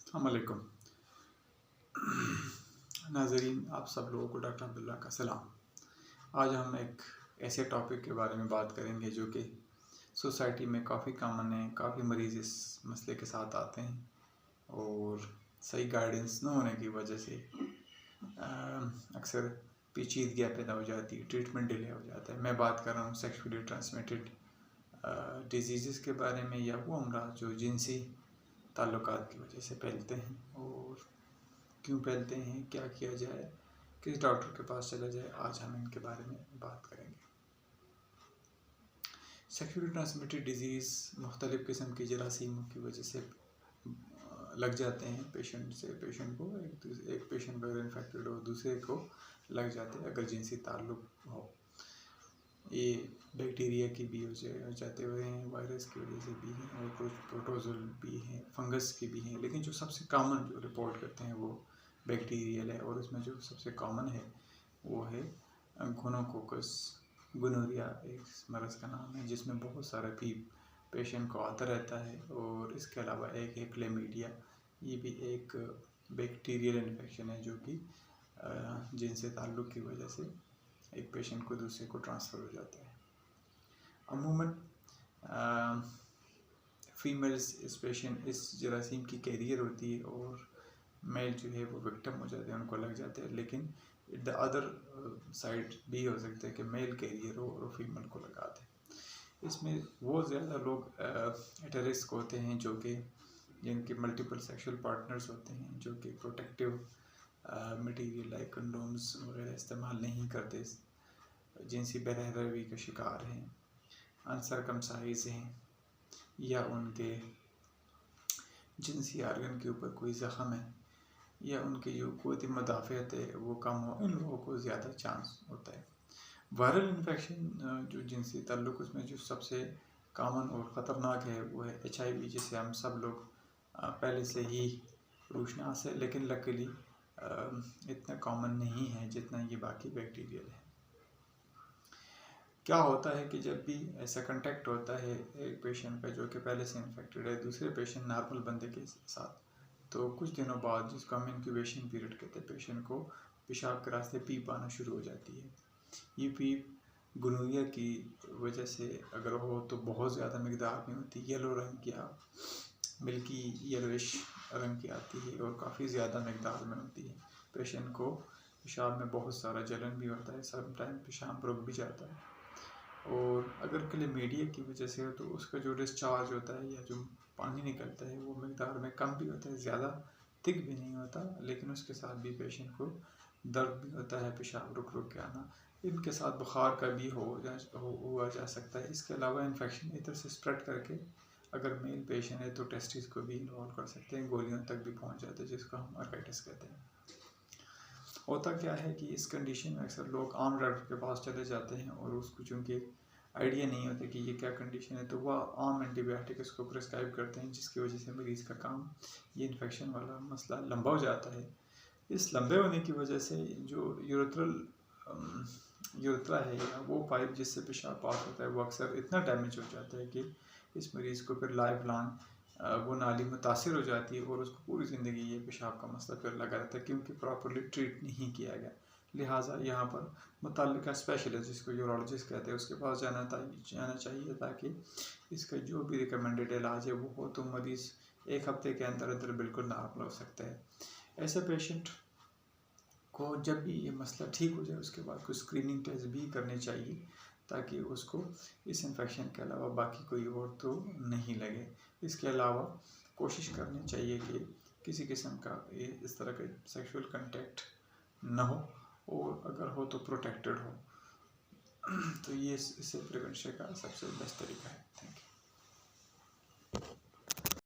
अस्सलामुअलैकुम नाज़रीन, आप सब लोगों को डॉक्टर अब्दुल्ला का सलाम। आज हम एक ऐसे टॉपिक के बारे में बात करेंगे जो कि सोसाइटी में काफ़ी कॉमन है। काफ़ी मरीज़ इस मसले के साथ आते हैं और सही गाइडेंस न होने की वजह से अक्सर पेचीदगियाँ पैदा हो जाती है, ट्रीटमेंट डिले हो जाता है। मैं बात कर रहा हूँ सेक्सुअली ट्रांसमिटेड डिजीज़ के बारे में, या वो अमराज जो जिनसी ताल्लुकात की वजह से फैलते हैं और क्यों फैलते हैं, क्या किया जाए, किस डॉक्टर के पास चला जाए। आज हम इनके बारे में बात करेंगे। सेक्सुअली ट्रांसमिटेड डिजीज़ मुख्तलिफ़ किस्म की जरासीमों की वजह से लग जाते हैं पेशेंट से पेशेंट को। एक पेशेंट अगर इन्फेक्टेड हो, दूसरे को लग जाते हैं अगर जिनसी ताल्लुक हो। ये बैक्टीरिया की भी हो जाते हुए हैं, वायरस की वजह से भी हैं और कुछ प्रोटोजोल भी हैं, फंगस की भी हैं। लेकिन जो सबसे कॉमन जो रिपोर्ट करते हैं वो बैक्टीरियल है, और उसमें जो सबसे कॉमन है वो है गोनोकोकस गोनोरिया। एक मरज़ का नाम है जिसमें बहुत सारा पेशेंट को आता रहता है। और इसके अलावा एक है क्लेमीडिया। ये भी एक बैक्टीरियल इन्फेक्शन है जो कि जिनसे ताल्लुक़ की वजह से एक पेशेंट को दूसरे को ट्रांसफ़र हो जाता है। अमूमन फीमेल्स इस जरासीम की कैरियर होती है और मेल जो है वो विक्टिम हो जाते हैं, उनको लग जाते हैं। लेकिन द अदर साइड भी हो सकता है कि मेल कैरियर हो और फीमेल को लगा दे। इसमें वो ज़्यादा लोग एट रिस्क होते हैं जो कि जिनके मल्टीपल सेक्सुअल पार्टनर्स होते हैं, जो कि प्रोटेक्टिव मटीरियल लाइक कंडोम्स वगैरह इस्तेमाल नहीं करते, जिनसी बेरहरवी का शिकार हैं, अनसरकमसाइज हैं, या उनके जिनसी आर्गन के ऊपर कोई ज़ख़म है, या उनकी जो क़ुव्वत मुदाफ़अत है वो कम हो। इन लोगों को ज़्यादा चांस होता है। वायरल इन्फेक्शन जो जिनसी ताल्लुक़, उसमें जो सबसे कॉमन और ख़तरनाक है वो है HIV, जिसे हम सब लोग पहले से ही रोशनास है, लेकिन लकीली इतना कॉमन नहीं है जितना ये बाकी बैक्टीरियल है। क्या होता है कि जब भी ऐसा कंटेक्ट होता है एक पेशेंट का जो कि पहले से इन्फेक्टेड है दूसरे पेशेंट नॉर्मल बंदे के साथ, तो कुछ दिनों बाद, जिसको हम इंक्यूबेशन पीरियड कहते हैं, पेशेंट को पेशाब के रास्ते पीप आना शुरू हो जाती है। ये पीप गोनोरिया की वजह से अगर हो तो बहुत ज़्यादा मकदार में होती है, येलो रंग की, मिल्की येलोइश रंग की आती है और काफ़ी ज़्यादा मकदार में होती है। पेशेंट को पेशाब में बहुत सारा जलन भी होता है, समटाइम पेशाब रुक भी जाता है। और अगर क्लेमीडिया की वजह से हो तो उसका जो डिस्चार्ज होता है या जो पानी निकलता है वो मकदार में कम भी होता है, ज़्यादा थिक भी नहीं होता। लेकिन उसके साथ भी पेशेंट को दर्द भी होता है, पेशाब रुक रुक के आना। इनके साथ बुखार का भी हुआ जा सकता है। इसके अलावा इन्फेक्शन इधर से स्प्रेड करके अगर मेल पेशेंट है तो टेस्टिस को भी इन्वॉल्व कर सकते हैं, गोलियों तक भी पहुंच जाते हैं, जिसको हम आर्थराइटिस कहते हैं। होता क्या है कि इस कंडीशन में अक्सर लोग आम डॉक्टर के पास चले जाते हैं और उसको चूँकि आइडिया नहीं होता कि ये क्या कंडीशन है, तो वह आम एंटीबायोटिक इसको प्रिस्क्राइब करते हैं, जिसकी वजह से मरीज़ का काम ये इन्फेक्शन वाला मसला लंबा हो जाता है। इस लंबे होने की वजह से जो यूरेथ्रा है या वो पाइप जिससे पेशाब पास होता है वो अक्सर इतना डैमेज हो जाता है कि इस मरीज़ को फिर लाइफ लॉन्ग वो नाली मुतासिर हो जाती है और उसको पूरी ज़िंदगी ये पेशाब का मसला फिर लगा रहता है, क्योंकि प्रॉपरली ट्रीट नहीं किया गया। लिहाजा यहाँ पर मुतल्लिका स्पेशलिस्ट, जिसको यूरोलॉजिस्ट कहते हैं, उसके पास जाना चाहिए ताकि इसका जो भी रिकमेंडेड इलाज है वो हो तो मरीज़ 1 हफ्ते के अंदर अंदर बिल्कुल नॉर्मल हो सकता है। ऐसे पेशेंट को जब भी ये मसला ठीक हो जाए उसके बाद कुछ स्क्रीनिंग टेस्ट भी करने चाहिए ताकि उसको इस इन्फेक्शन के अलावा बाकी कोई और तो नहीं लगे। इसके अलावा कोशिश करनी चाहिए कि किसी किस्म का इस तरह का सेक्सुअल कंटेक्ट न हो, और अगर हो तो प्रोटेक्टेड हो। तो ये इससे प्रिवेंशन का सबसे बेस्ट तरीका है। Thank you.